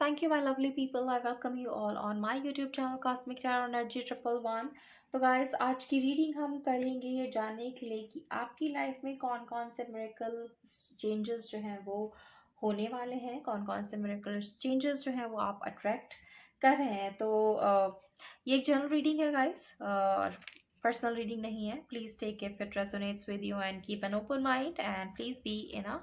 Thank you, my lovely people. I welcome you all on my YouTube channel Cosmic Tarot Energy 111। तो guys, आज की reading हम करेंगे ये जानने के लिए कि आपकी लाइफ में कौन कौन से मिरेकल चेंजेस जो हैं वो होने वाले हैं, कौन कौन से मिरेकल चेंजेस जो हैं वो आप अट्रैक्ट कर रहे हैं। तो ये एक जनरल रीडिंग है गाइस, और पर्सनल रीडिंग नहीं है। Please take if it resonates with you and keep an open mind and please be in a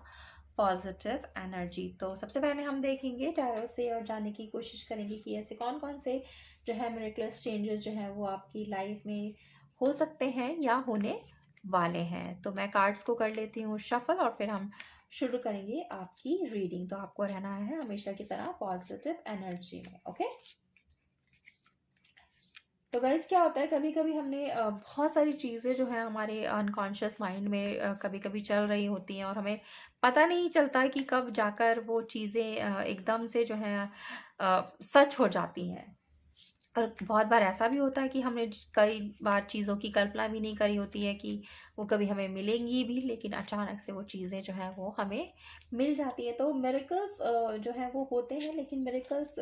positive energy. तो सबसे पहले हम देखेंगे टैरो से और जानने की कोशिश करेंगे कि ऐसे कौन कौन से जो है मिरेकलस चेंजेस जो है वो आपकी लाइफ में हो सकते हैं या होने वाले हैं। तो मैं कार्ड्स को कर लेती हूँ शफल और फिर हम शुरू करेंगे आपकी रीडिंग। तो आपको रहना है हमेशा की तरह पॉजिटिव एनर्जी में। ओके, तो गाइस क्या होता है, कभी कभी हमने बहुत सारी चीज़ें जो है हमारे अनकॉन्शियस माइंड में कभी कभी चल रही होती हैं और हमें पता नहीं चलता कि कब जाकर वो चीज़ें एकदम से जो है सच हो जाती हैं। और बहुत बार ऐसा भी होता है कि हमने कई बार चीज़ों की कल्पना भी नहीं करी होती है कि वो कभी हमें मिलेंगी भी, लेकिन अचानक से वो चीज़ें जो हैं वो हमें मिल जाती है। तो मिरेकल्स जो है वो होते हैं, लेकिन मिरेकल्स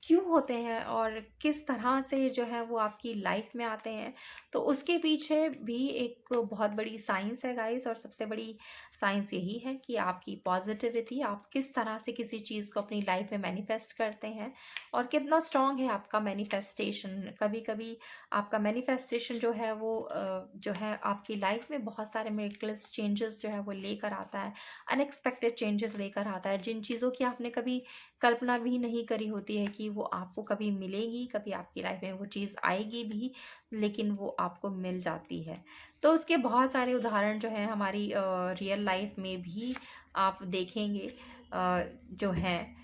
क्यों होते हैं और किस तरह से जो है वो आपकी लाइफ में आते हैं, तो उसके पीछे भी एक बहुत बड़ी साइंस है गाइस। और सबसे बड़ी साइंस यही है कि आपकी पॉजिटिविटी, आप किस तरह से किसी चीज़ को अपनी लाइफ में मैनिफेस्ट करते हैं और कितना स्ट्रांग है आपका मैनिफेस्टेशन। कभी कभी आपका मैनिफेस्टेशन जो है वो जो है आपकी लाइफ में बहुत सारे मिरेकल्स चेंजेस जो है वो लेकर आता है, अनएक्सपेक्टेड चेंजेस लेकर आता है, जिन चीज़ों की आपने कभी कल्पना भी नहीं करी होती है कि वो आपको कभी मिलेंगी, कभी आपकी लाइफ में वो चीज़ आएगी भी, लेकिन वो आपको मिल जाती है। तो उसके बहुत सारे उदाहरण जो हैं हमारी रियल लाइफ में भी आप देखेंगे, जो हैं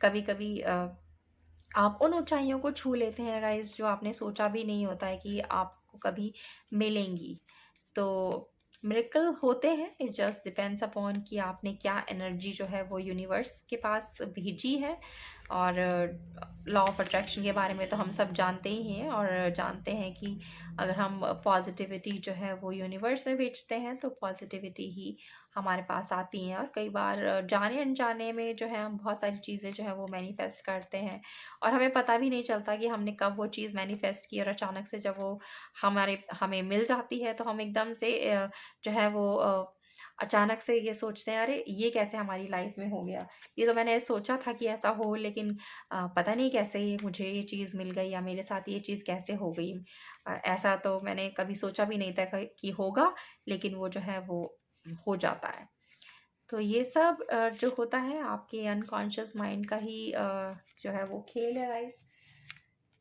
कभी कभी आप उन ऊंचाइयों को छू लेते हैं गाइस जो आपने सोचा भी नहीं होता है कि आपको कभी मिलेंगी। तो मिरेकल होते हैं, इट जस्ट डिपेंड्स अपॉन कि आपने क्या एनर्जी जो है वो यूनिवर्स के पास भेजी है। और लॉ ऑफ अट्रैक्शन के बारे में तो हम सब जानते ही हैं, और जानते हैं कि अगर हम पॉजिटिविटी जो है वो यूनिवर्स में भेजते हैं तो पॉजिटिविटी ही हमारे पास आती हैं। और कई बार जाने अनजाने में जो है हम बहुत सारी चीज़ें जो है वो मैनिफेस्ट करते हैं और हमें पता भी नहीं चलता कि हमने कब वो चीज़ मैनिफेस्ट की, और अचानक से जब वो हमें मिल जाती है तो हम एकदम से जो है वो अचानक से ये सोचते हैं, अरे ये कैसे हमारी लाइफ में हो गया, ये तो मैंने सोचा था कि ऐसा हो, लेकिन पता नहीं कैसे ये मुझे ये चीज़ मिल गई या मेरे साथ ये चीज़ कैसे हो गई। ऐसा तो मैंने कभी सोचा भी नहीं था कि होगा, लेकिन वो जो है वो हो जाता है। तो ये सब जो होता है आपके अनकॉन्शियस माइंड का ही जो है वो खेल है गाइस।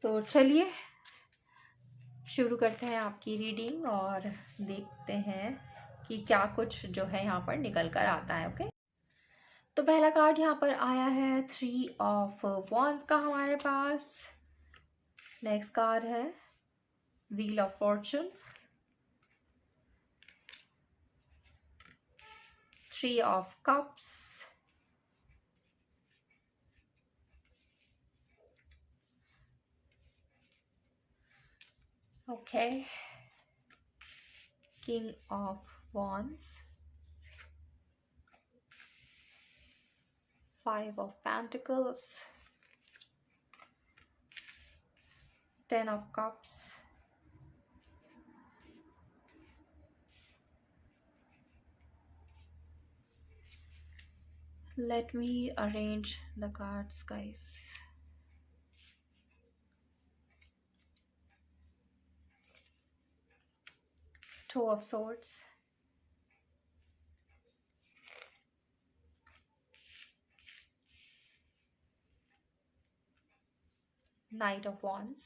तो चलिए शुरू करते हैं आपकी रीडिंग और देखते हैं कि क्या कुछ जो है यहाँ पर निकल कर आता है। ओके, तो पहला कार्ड यहाँ पर आया है 3 ऑफ वॉन्ड्स का हमारे पास। नेक्स्ट कार्ड है wheel of Fortune, 3 of cups, okay, king of wands, 5 of pentacles, 10 of cups, let me arrange the cards guys। 2 of swords, Knight of wands,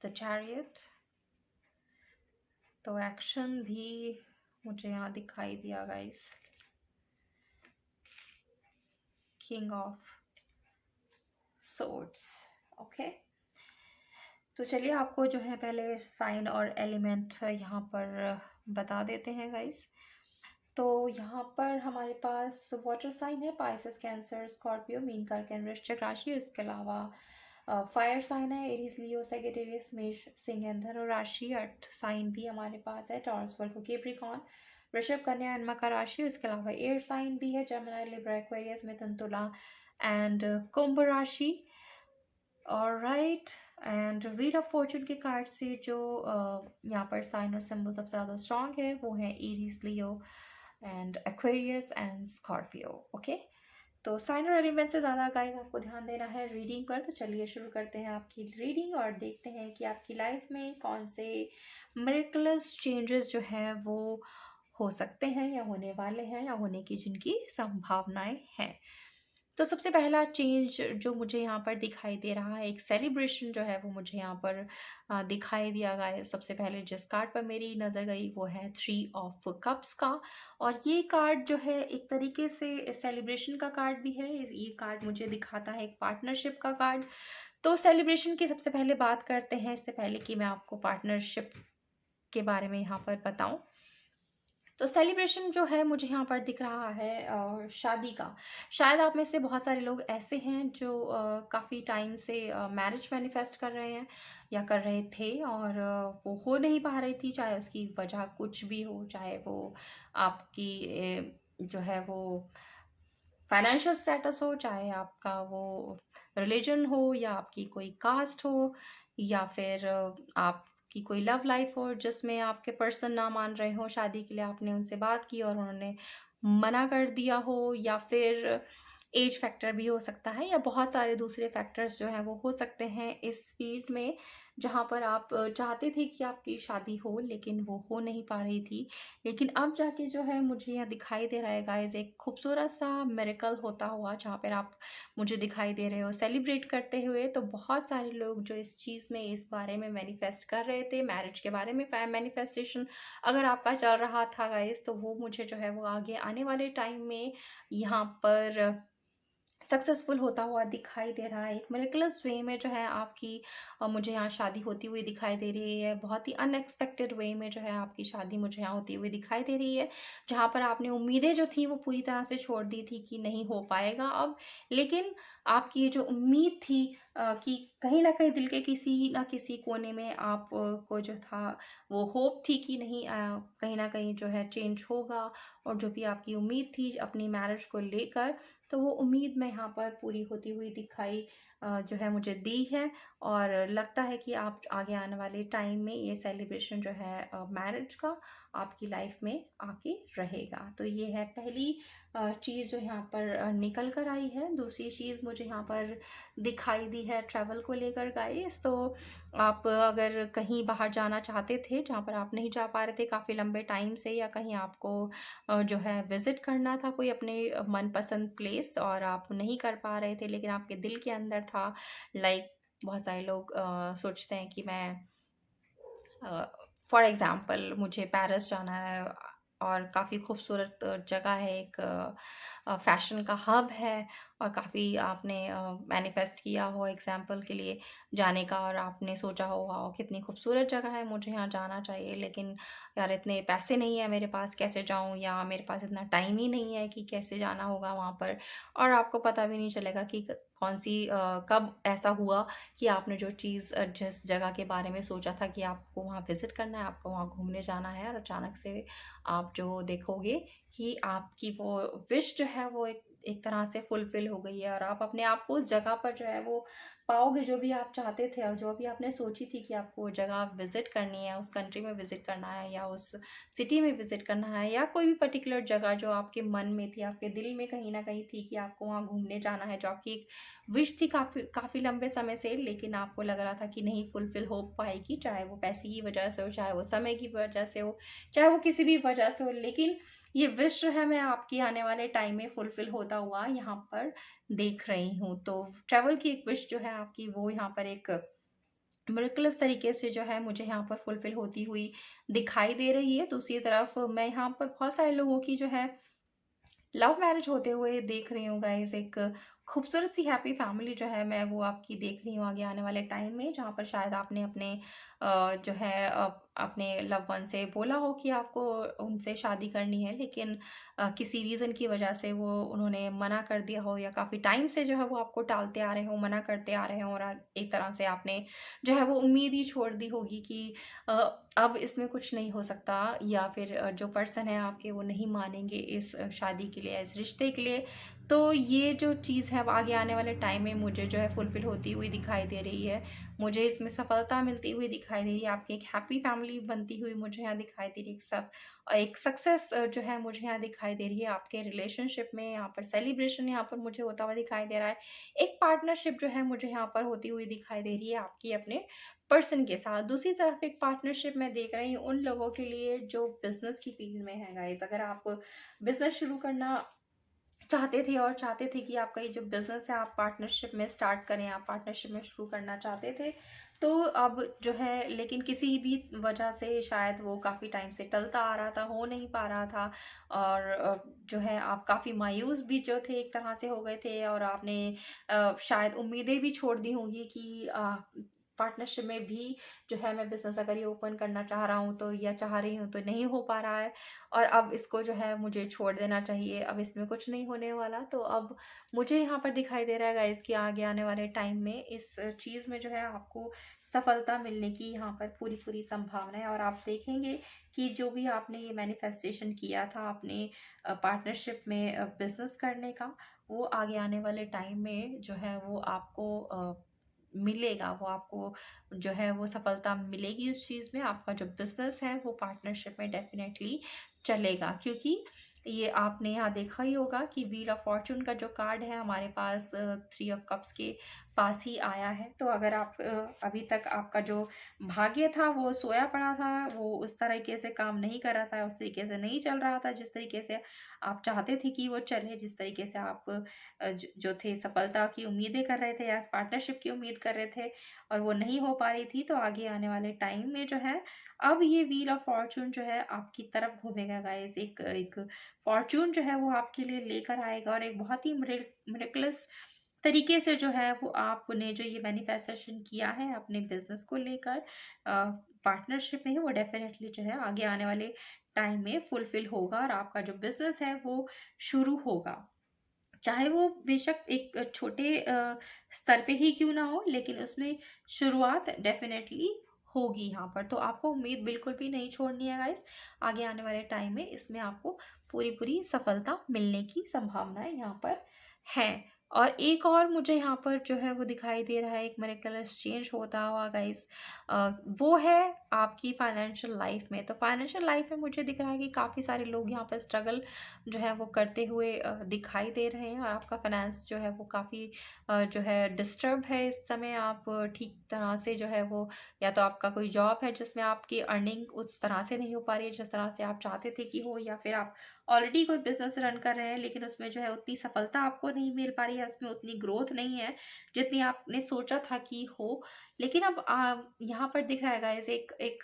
the chariot। तो action भी मुझे यहाँ दिखाई दिया guys, king of swords। Okay, तो चलिए आपको जो है पहले साइन और एलिमेंट यहाँ पर बता देते हैं गाइस। तो यहाँ पर हमारे पास वाटर साइन है, पाइसेस, कैंसर, स्कॉर्पियो, मीन, कर्क एंड वृश्चिक राशि। इसके अलावा फायर साइन है, एरीज, लियो, सेजिटेरियस, मेष, सिंह एंड धनु राशि। अर्थ साइन भी हमारे पास है, टॉरस, वर्गो, कैप्रिकॉर्न, वृषभ, कन्या एंड मकर राशि। इसके अलावा एयर साइन भी है, जेमिनी, लिब्रा, एक्वेरियस, मिथुन, तुला एंड कुंभ राशि। Alright, and wheel of Fortune के कार्ड से जो यहाँ पर साइन और सिंबल सबसे ज़्यादा स्ट्रॉन्ग है वो है Aries, Leo and Aquarius and Scorpio. Okay, तो साइन और एलिमेंट से ज़्यादा गाइस आपको ध्यान देना है रीडिंग पर। तो चलिए शुरू करते हैं आपकी रीडिंग और देखते हैं कि आपकी लाइफ में कौन से मिरेकलस चेंजेस जो है वो हो सकते हैं या होने वाले हैं या होने की जिनकी संभावनाएं हैं। तो सबसे पहला चेंज जो मुझे यहाँ पर दिखाई दे रहा है, एक सेलिब्रेशन जो है वो मुझे यहाँ पर दिखाई दिया गया है। सबसे पहले जिस कार्ड पर मेरी नज़र गई वो है 3 ऑफ कप्स का, और ये कार्ड जो है एक तरीके से सेलिब्रेशन का कार्ड भी है। ये कार्ड मुझे दिखाता है एक पार्टनरशिप का कार्ड। तो सेलिब्रेशन की सबसे पहले बात करते हैं, इससे पहले कि मैं आपको पार्टनरशिप के बारे में यहाँ पर बताऊँ। तो सेलिब्रेशन जो है मुझे यहाँ पर दिख रहा है शादी का। शायद आप में से बहुत सारे लोग ऐसे हैं जो काफ़ी टाइम से मैरिज मैनिफेस्ट कर रहे हैं या कर रहे थे, और वो हो नहीं पा रही थी, चाहे उसकी वजह कुछ भी हो, चाहे वो आपकी जो है वो फाइनेंशियल स्टेटस हो, चाहे आपका वो रिलीजन हो, या आपकी कोई कास्ट हो, या फिर आपकी कोई लव लाइफ हो जिसमें आपके पर्सन ना मान रहे हो शादी के लिए, आपने उनसे बात की और उन्होंने मना कर दिया हो, या फिर एज फैक्टर भी हो सकता है, या बहुत सारे दूसरे फैक्टर्स जो हैं वो हो सकते हैं इस फील्ड में, जहाँ पर आप चाहते थे कि आपकी शादी हो लेकिन वो हो नहीं पा रही थी। लेकिन अब जाके जो है मुझे यहाँ दिखाई दे रहा है गाइस एक खूबसूरत सा मिरेकल होता हुआ, जहाँ पर आप मुझे दिखाई दे रहे हो सेलिब्रेट करते हुए। तो बहुत सारे लोग जो इस चीज़ में, इस बारे में मैनिफेस्ट कर रहे थे, मैरिज के बारे में मैनिफेस्टेशन अगर आपका चल रहा था गाइस, तो वो मुझे जो है वो आगे आने वाले टाइम में यहाँ पर सक्सेसफुल होता हुआ दिखाई दे रहा है। एक मिरेकलस वे में जो है आपकी मुझे यहाँ शादी होती हुई दिखाई दे रही है। बहुत ही अनएक्सपेक्टेड वे में जो है आपकी शादी मुझे यहाँ होती हुई दिखाई दे रही है, जहाँ पर आपने उम्मीदें जो थी वो पूरी तरह से छोड़ दी थी कि नहीं हो पाएगा अब। लेकिन आपकी ये जो उम्मीद थी कि कहीं न कहीं दिल के किसी न किसी कोने में आप को जो था वो होप थी कि नहीं कहीं न कहीं जो है चेंज होगा, और जो भी आपकी उम्मीद थी अपनी मैरिज को लेकर, तो वो उम्मीद मैं यहाँ पर पूरी होती हुई दिखाई जो है मुझे दी है। और लगता है कि आप आगे आने वाले टाइम में ये सेलिब्रेशन जो है मैरिज का आपकी लाइफ में आके रहेगा। तो ये है पहली चीज़ जो यहाँ पर निकल कर आई है। दूसरी चीज़ मुझे यहाँ पर दिखाई दी है ट्रैवल को लेकर गाइस। तो आप अगर कहीं बाहर जाना चाहते थे जहाँ पर आप नहीं जा पा रहे थे काफ़ी लंबे टाइम से, या कहीं आपको जो है विज़िट करना था कोई अपने मनपसंद प्लेस और आप नहीं कर पा रहे थे, लेकिन आपके दिल के अंदर था, लाइक बहुत सारे लोग सोचते हैं कि मैं फॉर एग्ज़ाम्पल मुझे पेरिस जाना है, और काफ़ी खूबसूरत जगह है, एक फ़ैशन का हब है, और काफ़ी आपने मैनिफेस्ट किया हो एग्ज़ाम्पल के लिए जाने का, और आपने सोचा हो वाओ कितनी खूबसूरत जगह है, मुझे यहाँ जाना चाहिए, लेकिन यार इतने पैसे नहीं है मेरे पास, कैसे जाऊँ, या मेरे पास इतना टाइम ही नहीं है कि कैसे जाना होगा वहाँ पर। और आपको पता भी नहीं चलेगा कि कौन सी कब ऐसा हुआ कि आपने जो चीज़ जिस जगह के बारे में सोचा था कि आपको वहाँ विज़िट करना है, आपको वहाँ घूमने जाना है, और अचानक से आप जो देखोगे कि आपकी वो विश जो है वो एक तरह से फुलफ़िल हो गई है, और आप अपने आप को उस जगह पर जो है वो पाओगे जो भी आप चाहते थे, और जो भी आपने सोची थी कि आपको वो जगह विज़िट करनी है, उस कंट्री में विज़िट करना है, या उस सिटी में विज़िट करना है, या कोई भी पर्टिकुलर जगह जो आपके मन में थी, आपके दिल में कहीं न कहीं थी कि आपको वहाँ घूमने जाना है, जो आपकी एक विश थी काफ़ी लंबे समय से, लेकिन आपको लग रहा था कि नहीं फुलफ़िल हो पाएगी, चाहे वो पैसे की वजह से हो, चाहे वो समय की वजह से हो, चाहे वो किसी भी वजह से हो, लेकिन ये विश जो है मैं आपकी आने वाले टाइम में फुलफ़िल होता हुआ यहाँ पर देख रही हूँ। तो ट्रैवल की एक विश जो है आपकी वो यहाँ पर एक मिरेकलस तरीके से जो है मुझे यहाँ पर फुलफ़िल होती हुई दिखाई दे रही है। दूसरी तरफ मैं यहाँ पर बहुत सारे लोगों की जो है लव मैरिज होते हुए देख रही हूँ गाइस। एक खूबसूरत सी हैप्पी फैमिली जो है मैं वो आपकी देख रही हूँ आगे आने वाले टाइम में, जहाँ पर शायद आपने अपने जो है अपने लव वन से बोला हो कि आपको उनसे शादी करनी है, लेकिन किसी रीज़न की वजह से वो उन्होंने मना कर दिया हो, या काफ़ी टाइम से जो है वो आपको टालते आ रहे हों, मना करते आ रहे हों, और एक तरह से आपने जो है वो उम्मीद ही छोड़ दी होगी कि अ, अब इसमें कुछ नहीं हो सकता, या फिर जो पर्सन है आपके वो नहीं मानेंगे इस शादी के लिए, इस रिश्ते के लिए। तो ये जो चीज़ है अब आगे आने वाले टाइम में मुझे जो है फुलफ़िल होती हुई दिखाई दे रही है। मुझे इसमें सफलता मिलती हुई दिखाई दे रही है, आपकी एक हैप्पी फैमिली बनती हुई मुझे यहाँ दिखाई दे रही है, एक सक्सेस जो है मुझे यहाँ दिखाई दे रही है, आपके रिलेशनशिप में यहाँ पर सेलिब्रेशन यहाँ पर मुझे होता हुआ दिखाई दे रहा है। एक पार्टनरशिप जो है मुझे यहाँ पर होती हुई दिखाई दे रही है आपकी अपने पर्सन के साथ। दूसरी तरफ एक पार्टनरशिप मैं देख रही हूँ उन लोगों के लिए जो बिज़नेस की फ़ील्ड में है गाइज़। अगर आप बिज़नेस शुरू करना चाहते थे और चाहते थे कि आपका ये जो बिज़नेस है आप पार्टनरशिप में स्टार्ट करें, आप पार्टनरशिप में शुरू करना चाहते थे, तो अब जो है लेकिन किसी भी वजह से शायद वो काफ़ी टाइम से टलता आ रहा था, हो नहीं पा रहा था, और जो है आप काफ़ी मायूस भी जो थे एक तरह से हो गए थे, और आपने शायद उम्मीदें भी छोड़ दी होंगी कि पार्टनरशिप में भी जो है मैं बिज़नेस अगर ये ओपन करना चाह रहा हूँ तो, या चाह रही हूँ तो नहीं हो पा रहा है, और अब इसको जो है मुझे छोड़ देना चाहिए, अब इसमें कुछ नहीं होने वाला। तो अब मुझे यहाँ पर दिखाई दे रहा है गाइज़ कि आगे आने वाले टाइम में इस चीज़ में जो है आपको सफलता मिलने की यहाँ पर पूरी-पूरी संभावना है, और आप देखेंगे कि जो भी आपने ये मैनिफेस्टेशन किया था अपने पार्टनरशिप में बिज़नेस करने का, वो आगे आने वाले टाइम में जो है वो आपको मिलेगा, वो आपको जो है वो सफलता मिलेगी इस चीज़ में, आपका जो बिज़नेस है वो पार्टनरशिप में डेफ़िनेटली चलेगा, क्योंकि ये आपने यहाँ देखा ही होगा कि व्हील ऑफ फॉर्च्यून का जो कार्ड है हमारे पास थ्री ऑफ कप्स के पास ही आया है। तो अगर आप अभी तक आपका जो भाग्य था वो सोया पड़ा था, वो उस तरीके से काम नहीं कर रहा था, उस तरीके से नहीं चल रहा था जिस तरीके से आप चाहते थे कि वो चले, जिस तरीके से आप जो थे सफलता की उम्मीदें कर रहे थे या पार्टनरशिप की उम्मीद कर रहे थे, और वो नहीं हो पा रही थी, तो आगे आने वाले टाइम में जो है अब ये व्हील ऑफ फॉर्च्यून जो है आपकी तरफ घूमेगा गाइस। एक एक फॉर्च्यून जो है वो आपके लिए लेकर आएगा, और एक बहुत ही मिरेकलस तरीके से जो है वो आपने जो ये मैनिफेस्टेशन किया है अपने बिजनेस को लेकर पार्टनरशिप में, वो डेफिनेटली जो है आगे आने वाले टाइम में फुलफिल होगा, और आपका जो बिजनेस है वो शुरू होगा। चाहे वो बेशक एक छोटे स्तर पे ही क्यों ना हो, लेकिन उसमें शुरुआत डेफ़िनेटली होगी यहाँ पर। तो आपको उम्मीद बिल्कुल भी नहीं छोड़नी है गाइस। आगे आने वाले टाइम में इसमें आपको पूरी-पूरी सफलता मिलने की संभावनाएँ यहाँ पर हैं। और एक और मुझे यहाँ पर जो है वो दिखाई दे रहा है एक मिरेकलस चेंज होता हुआ गाइस, वो है आपकी फाइनेंशियल लाइफ में। तो फाइनेंशियल लाइफ में मुझे दिख रहा है कि काफ़ी सारे लोग यहाँ पर स्ट्रगल जो है वो करते हुए दिखाई दे रहे हैं, और आपका फाइनेंस जो है वो काफ़ी जो है डिस्टर्ब है इस समय। आप ठीक तरह से जो है वो, या तो आपका कोई जॉब है जिसमें आपकी अर्निंग उस तरह से नहीं हो पा रही है जिस तरह से आप चाहते थे कि हो, या फिर आप ऑलरेडी कोई बिजनेस रन कर रहे हैं लेकिन उसमें जो है उतनी सफलता आपको नहीं मिल पा रही है, उसमें उतनी ग्रोथ नहीं है जितनी आपने सोचा था कि हो। लेकिन अब यहाँ पर दिख रहा है गाइस एक एक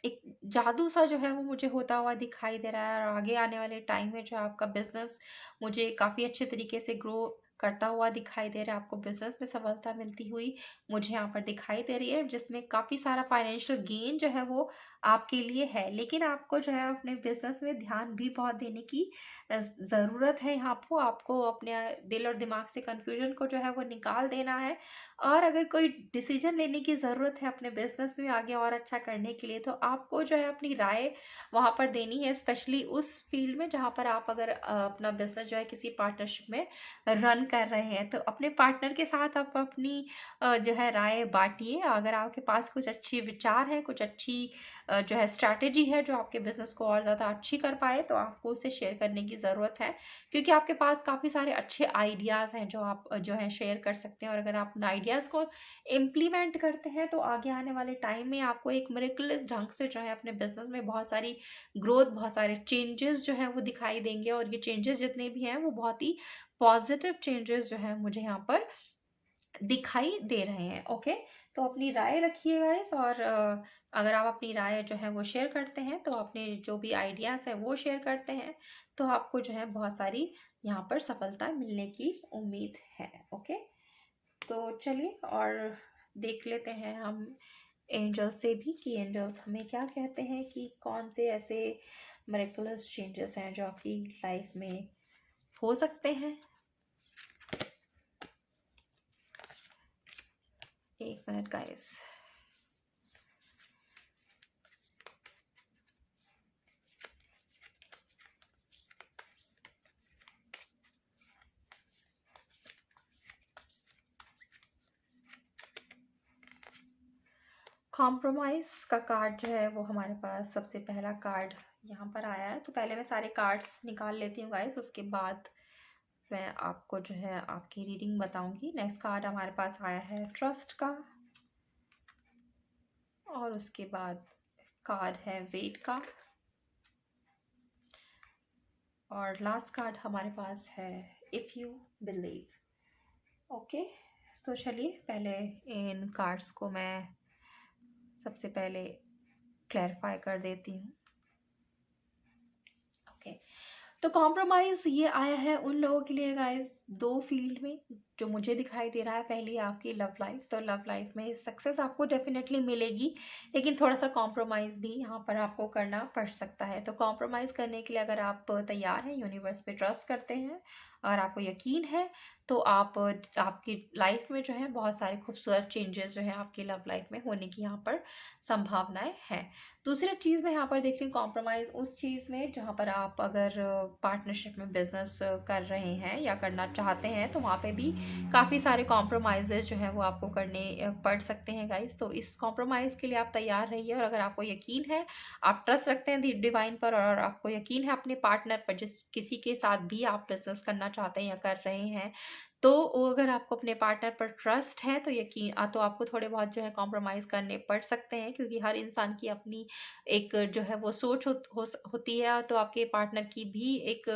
एक जादू सा जो है वो मुझे होता हुआ दिखाई दे रहा है, और आगे आने वाले टाइम में जो है आपका बिज़नेस मुझे काफ़ी अच्छे तरीके से ग्रो करता हुआ दिखाई दे रहा है। आपको बिज़नेस में सफलता मिलती हुई मुझे यहाँ पर दिखाई दे रही है, जिसमें काफ़ी सारा फाइनेंशियल गेन जो है वो आपके लिए है। लेकिन आपको जो है अपने बिज़नेस में ध्यान भी बहुत देने की ज़रूरत है यहाँ पे। आपको अपने दिल और दिमाग से कन्फ्यूज़न को जो है वो निकाल देना है, और अगर कोई डिसीज़न लेने की ज़रूरत है अपने बिज़नेस में आगे और अच्छा करने के लिए, तो आपको जो है अपनी राय वहाँ पर देनी है, स्पेशली उस फ़ील्ड में जहाँ पर आप अगर अपना बिज़नेस जो है किसी पार्टनरशिप में रन कर रहे हैं। तो अपने पार्टनर के साथ आप अपनी जो है राय बाँटिए। अगर आपके पास कुछ अच्छे विचार हैं, कुछ अच्छी जो है स्ट्रैटेजी है जो आपके बिज़नेस को और ज़्यादा अच्छी कर पाए, तो आपको उसे शेयर करने की ज़रूरत है। क्योंकि आपके पास काफ़ी सारे अच्छे आइडियाज़ हैं जो आप जो है शेयर कर सकते हैं, और अगर आप उन आइडियाज़ को इम्प्लीमेंट करते हैं तो आगे आने वाले टाइम में आपको एक मिरेकलस ढंग से जो है अपने बिज़नेस में बहुत सारी ग्रोथ, बहुत सारे चेंजेस जो हैं वो दिखाई देंगे, और ये चेंजेस जितने भी हैं वो बहुत ही पॉजिटिव चेंजेस जो है मुझे यहाँ पर दिखाई दे रहे हैं। ओके, तो अपनी राय रखिए गाइस, और अगर आप अपनी राय जो है वो शेयर करते हैं, तो अपने जो भी आइडियाज़ हैं वो शेयर करते हैं, तो आपको जो है बहुत सारी यहाँ पर सफलता मिलने की उम्मीद है। ओके, तो चलिए और देख लेते हैं हम एंजल से भी कि एंजल्स हमें क्या कहते हैं, कि कौन से ऐसे मिरेकुलस चेंजेस हैं जो आपकी लाइफ में हो सकते हैं। एक मिनट गाइस। कॉम्प्रोमाइज़ का कार्ड जो है वो हमारे पास सबसे पहला कार्ड यहाँ पर आया है। तो पहले मैं सारे कार्ड्स निकाल लेती हूँ गाइस, उसके बाद मैं आपको जो है आपकी रीडिंग बताऊंगी। नेक्स्ट कार्ड हमारे पास आया है ट्रस्ट का, और उसके बाद कार्ड है वेट का, और लास्ट कार्ड हमारे पास है इफ़ यू बिलीव। ओके, तो चलिए पहले इन कार्ड्स को मैं सबसे पहले क्लैरिफाई कर देती हूँ। ओके, तो कॉम्प्रोमाइज़ ये आया है उन लोगों के लिए गाइस, दो फील्ड में जो मुझे दिखाई दे रहा है। पहली आपकी लव लाइफ, तो लव लाइफ में सक्सेस आपको डेफिनेटली मिलेगी, लेकिन थोड़ा सा कॉम्प्रोमाइज़ भी यहाँ पर आपको करना पड़ सकता है। तो कॉम्प्रोमाइज़ करने के लिए अगर आप तैयार हैं, यूनिवर्स पे ट्रस्ट करते हैं और आपको यकीन है, तो आप आपकी लाइफ में जो है बहुत सारे खूबसूरत चेंजेस जो है आपकी लव लाइफ में होने की यहाँ पर संभावनाएं हैं। दूसरी चीज़ मैं यहाँ पर देख रही हूँ कॉम्प्रोमाइज़ उस चीज़ में जहाँ पर आप अगर पार्टनरशिप में बिजनेस कर रहे हैं या करना चाहते हैं, तो वहाँ पे भी काफ़ी सारे कॉम्प्रोमाइज़ेस जो हैं वो आपको करने पड़ सकते हैं गाइस। तो इस कॉम्प्रोमाइज़ के लिए आप तैयार रहिए, और अगर आपको यकीन है, आप ट्रस्ट रखते हैं डिवाइन पर, और आपको यकीन है अपने पार्टनर पर, जिस किसी के साथ भी आप बिजनेस करना चाहते हैं या कर रहे हैं, तो अगर आपको अपने पार्टनर पर ट्रस्ट है, तो यकीन तो आपको थोड़े बहुत जो है कॉम्प्रोमाइज़ करने पड़ सकते हैं, क्योंकि हर इंसान की अपनी एक जो है वो सोच होती है। तो आपके पार्टनर की भी एक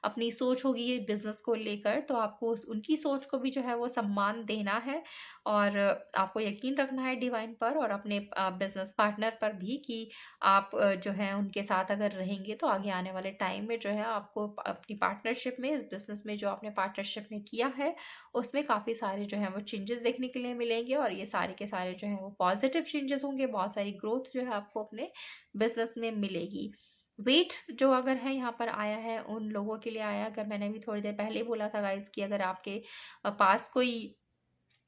अपनी सोच होगी बिजनेस को लेकर, तो आपको उनकी सोच को भी जो है वो सम्मान देना है, और आपको यकीन रखना है डिवाइन पर और अपने बिजनेस पार्टनर पर भी, कि आप जो है उनके साथ अगर रहेंगे, तो आगे आने वाले टाइम में जो है आपको अपनी पार्टनरशिप में, इस बिजनेस में जो आपने पार्टनरशिप में किया है, उसमें काफ़ी सारे जो है वो चेंजेस देखने के लिए मिलेंगे, और ये सारे के सारे जो है वो पॉजिटिव चेंजेस होंगे। बहुत सारी ग्रोथ जो है आपको अपने बिजनेस में मिलेगी। वेट जो अगर है यहाँ पर आया है, उन लोगों के लिए आया, अगर मैंने अभी थोड़ी देर पहले बोला था गाइस कि अगर आपके पास कोई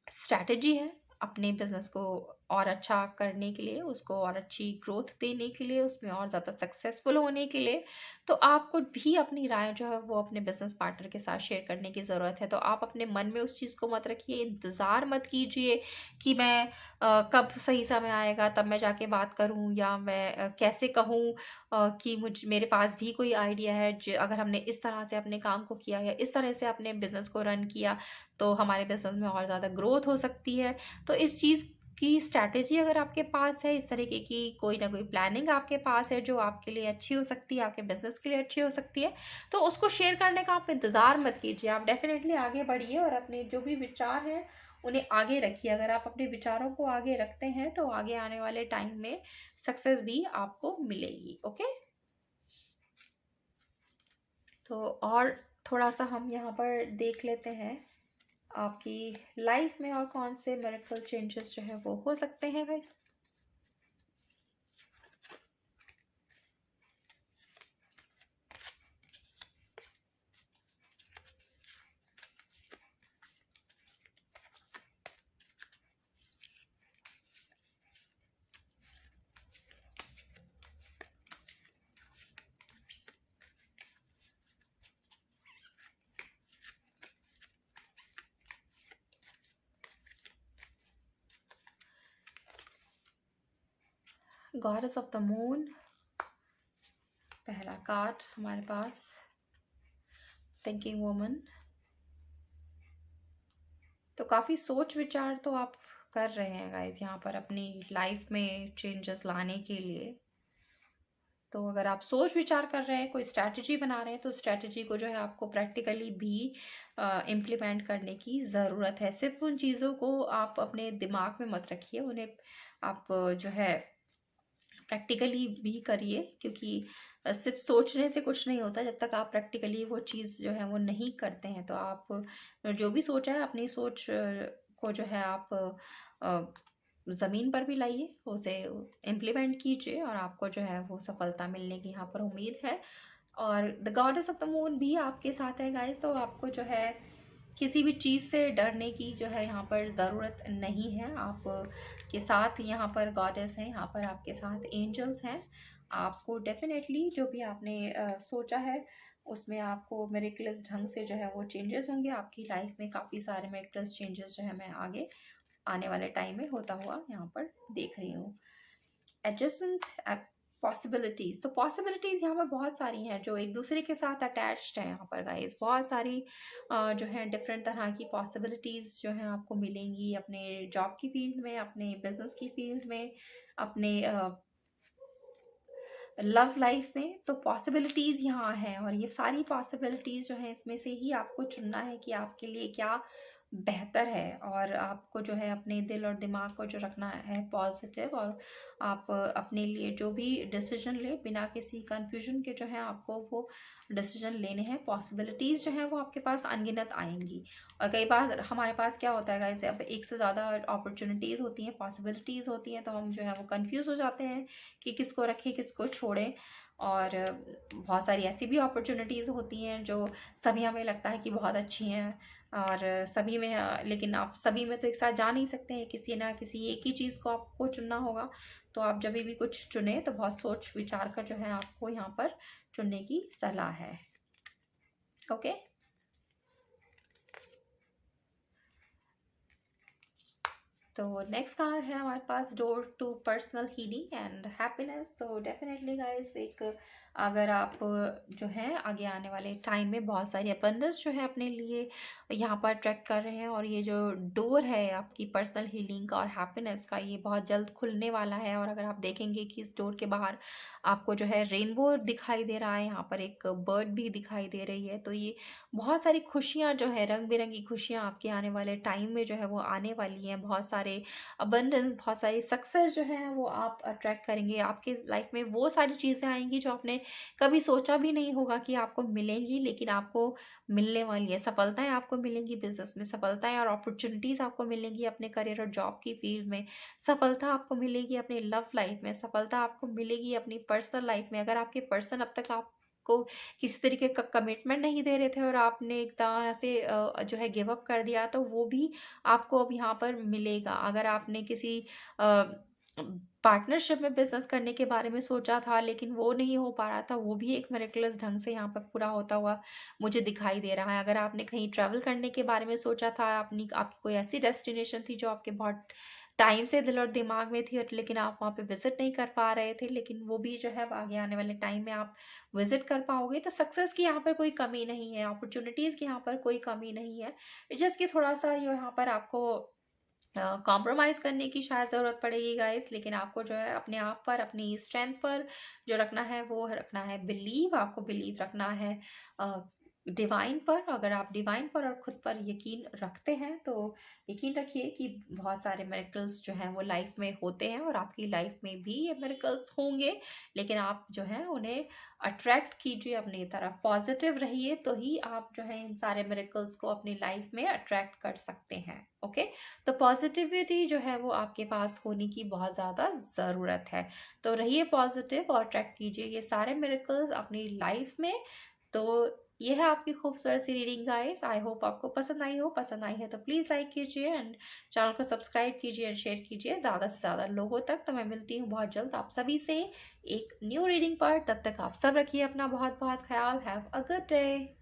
स्ट्रैटेजी है अपने बिजनेस को और अच्छा करने के लिए, उसको और अच्छी ग्रोथ देने के लिए, उसमें और ज़्यादा सक्सेसफुल होने के लिए, तो आपको भी अपनी राय जो है वो अपने बिजनेस पार्टनर के साथ शेयर करने की ज़रूरत है। तो आप अपने मन में उस चीज़ को मत रखिए, इंतज़ार मत कीजिए कि मैं कब सही समय आएगा तब मैं जाके बात करूं, या मैं कैसे कहूं कि मेरे पास भी कोई आइडिया है, जो अगर हमने इस तरह से अपने काम को किया या इस तरह से अपने बिजनेस को रन किया, तो हमारे बिजनेस में और ज़्यादा ग्रोथ हो सकती है। तो इस चीज़ की स्ट्रैटेजी अगर आपके पास है, इस तरीके की कोई ना कोई प्लानिंग आपके पास है जो आपके लिए अच्छी हो सकती है, आपके बिजनेस के लिए अच्छी हो सकती है, तो उसको शेयर करने का आप इंतज़ार मत कीजिए। आप डेफिनेटली आगे बढ़िए और अपने जो भी विचार हैं उन्हें आगे रखिए। अगर आप अपने विचारों को आगे रखते हैं, तो आगे आने वाले टाइम में सक्सेस भी आपको मिलेगी। ओके, तो और थोड़ा सा हम यहाँ पर देख लेते हैं आपकी लाइफ में और कौन से मिरेकल चेंजेस जो है वो हो सकते हैं guys. Goddess of the moon पहला कार्ड हमारे पास, थिंकिंग वुमन। तो काफ़ी सोच विचार तो आप कर रहे हैं गाइस यहाँ पर अपनी लाइफ में चेंजेस लाने के लिए। तो अगर आप सोच विचार कर रहे हैं, कोई स्ट्रैटेजी बना रहे हैं, तो स्ट्रैटेजी को जो है आपको प्रैक्टिकली भी इम्प्लीमेंट करने की ज़रूरत है। सिर्फ उन चीज़ों को आप अपने दिमाग में मत रखिए, उन्हें आप जो है प्रैक्टिकली भी करिए, क्योंकि सिर्फ सोचने से कुछ नहीं होता जब तक आप प्रैक्टिकली वो चीज़ जो है वो नहीं करते हैं। तो आप जो भी सोचा है, अपनी सोच को जो है आप ज़मीन पर भी लाइए, उसे इम्प्लीमेंट कीजिए और आपको जो है वो सफलता मिलने की यहाँ पर उम्मीद है। और the goddess of the moon भी आपके साथ है गाइस, तो आपको जो है किसी भी चीज़ से डरने की जो है यहाँ पर ज़रूरत नहीं है। आप के साथ यहाँ पर गॉडेस हैं, यहाँ पर आपके साथ एंजल्स हैं। आपको डेफिनेटली जो भी आपने सोचा है उसमें आपको मेरेकुलस ढंग से जो है वो चेंजेस होंगे आपकी लाइफ में। काफ़ी सारे मेरेकुलस चेंजेस जो है मैं आगे आने वाले टाइम में होता हुआ यहाँ पर देख रही हूँ। एडजेसेंट पॉसिबिलिटीज़, तो पॉसिबिलिटीज़ यहाँ पर बहुत सारी हैं जो एक दूसरे के साथ अटैच्ड हैं यहाँ पर गाइस। बहुत सारी जो है डिफरेंट तरह की पॉसिबिलिटीज़ जो हैं आपको मिलेंगी अपने जॉब की फील्ड में, अपने बिजनेस की फील्ड में, अपने लव लाइफ में। तो पॉसिबिलिटीज़ यहाँ हैं और ये सारी पॉसिबिलिटीज़ जो हैं इसमें से ही आपको चुनना है कि आपके लिए क्या बेहतर है। और आपको जो है अपने दिल और दिमाग को जो रखना है पॉजिटिव, और आप अपने लिए जो भी डिसीजन ले बिना किसी कंफ्यूजन के जो है आपको वो डिसीजन लेने हैं। पॉसिबिलिटीज़ जो हैं वो आपके पास अनगिनत आएंगी। और कई बार हमारे पास क्या होता है गाइस, अब एक से ज़्यादा अपॉर्चुनिटीज़ होती हैं, पॉसिबिलिटीज़ होती हैं, तो हम जो है वो कंफ्यूज हो जाते हैं कि किसको रखें किसको छोड़ें। और बहुत सारी ऐसी भी अपॉर्चुनिटीज़ होती हैं जो सभी हमें लगता है कि बहुत अच्छी हैं, और सभी में लेकिन आप सभी में तो एक साथ जा नहीं सकते हैं, किसी ना किसी एक ही चीज़ को आपको चुनना होगा। तो आप जब भी कुछ चुने तो बहुत सोच विचार कर जो है आपको यहाँ पर चुनने की सलाह है। ओके। तो नेक्स्ट कार्ड है हमारे पास door to personal healing and happiness. तो डेफिनेटली गाइस, एक अगर आप जो है आगे आने वाले टाइम में बहुत सारी अबंडेंस जो है अपने लिए यहाँ पर अट्रैक्ट कर रहे हैं, और ये जो डोर है आपकी पर्सनल हीलिंग का और हैप्पीनेस का, ये बहुत जल्द खुलने वाला है। और अगर आप देखेंगे कि इस डोर के बाहर आपको जो है रेनबो दिखाई दे रहा है, यहाँ पर एक बर्ड भी दिखाई दे रही है। तो ये बहुत सारी खुशियाँ जो है, रंग बिरंगी खुशियाँ आपके आने वाले टाइम में जो है वो आने वाली हैं। बहुत सारे अबंडेंस, बहुत सारी सक्सेस जो है वो आप अट्रैक्ट करेंगे। आपके लाइफ में वो सारी चीज़ें आएंगी जो आपने कभी सोचा भी नहीं होगा कि आपको मिलेंगी, लेकिन आपको मिलने वाली है। सफलताएं आपको मिलेंगी बिजनेस में, सफलताएं और अपॉर्चुनिटीज़ आपको मिलेंगी अपने करियर और जॉब की फील्ड में, सफलता आपको मिलेगी अपनी लव लाइफ में, सफलता आपको मिलेगी अपनी पर्सनल लाइफ में। अगर आपके पर्सन अब तक आपको किसी तरीके का कमिटमेंट नहीं दे रहे थे और आपने एकदम ऐसे जो है गिव अप कर दिया, तो वो भी आपको अब यहाँ पर मिलेगा। अगर आपने किसी पार्टनरशिप में बिजनेस करने के बारे में सोचा था लेकिन वो नहीं हो पा रहा था, वो भी एक मिरेकलस ढंग से यहाँ पर पूरा होता हुआ मुझे दिखाई दे रहा है। अगर आपने कहीं ट्रैवल करने के बारे में सोचा था, अपनी आपकी कोई ऐसी डेस्टिनेशन थी जो आपके बहुत टाइम से दिल और दिमाग में थी, और लेकिन आप वहाँ पे विजिट नहीं कर पा रहे थे, लेकिन वो भी जो है अब आगे आने वाले टाइम में आप विजिट कर पाओगे। तो सक्सेस की यहाँ पर कोई कमी नहीं है, अपॉर्चुनिटीज़ की यहाँ पर कोई कमी नहीं है। जस्ट कि थोड़ा सा यहाँ पर आपको कॉम्प्रोमाइज़ करने की शायद ज़रूरत पड़ेगी गाइस, लेकिन आपको जो है अपने आप पर, अपनी स्ट्रेंथ पर जो रखना है वो रखना है बिलीव। आपको बिलीव रखना है डिवाइन पर। अगर आप डिवाइन पर और खुद पर यकीन रखते हैं तो यकीन रखिए कि बहुत सारे मिरेकल्स जो हैं वो लाइफ में होते हैं, और आपकी लाइफ में भी ये मिरेकल्स होंगे। लेकिन आप जो है उन्हें अट्रैक्ट कीजिए अपनी तरफ, पॉजिटिव रहिए, तो ही आप जो है इन सारे मिरेकल्स को अपनी लाइफ में अट्रैक्ट कर सकते हैं। ओके। तो पॉजिटिविटी जो है वो आपके पास होने की बहुत ज़्यादा ज़रूरत है। तो रहिए पॉजिटिव और अट्रैक्ट कीजिए ये सारे मिरेकल्स अपनी लाइफ में। तो ये है आपकी खूबसूरत सी रीडिंग गाइस। आई होप आपको पसंद आई हो। पसंद आई है तो प्लीज़ लाइक कीजिए एंड चैनल को सब्सक्राइब कीजिए एंड शेयर कीजिए ज़्यादा से ज़्यादा लोगों तक। तो मैं मिलती हूँ बहुत जल्द आप सभी से एक न्यू रीडिंग पर। तब तक आप सब रखिए अपना बहुत बहुत ख्याल। Have a good day.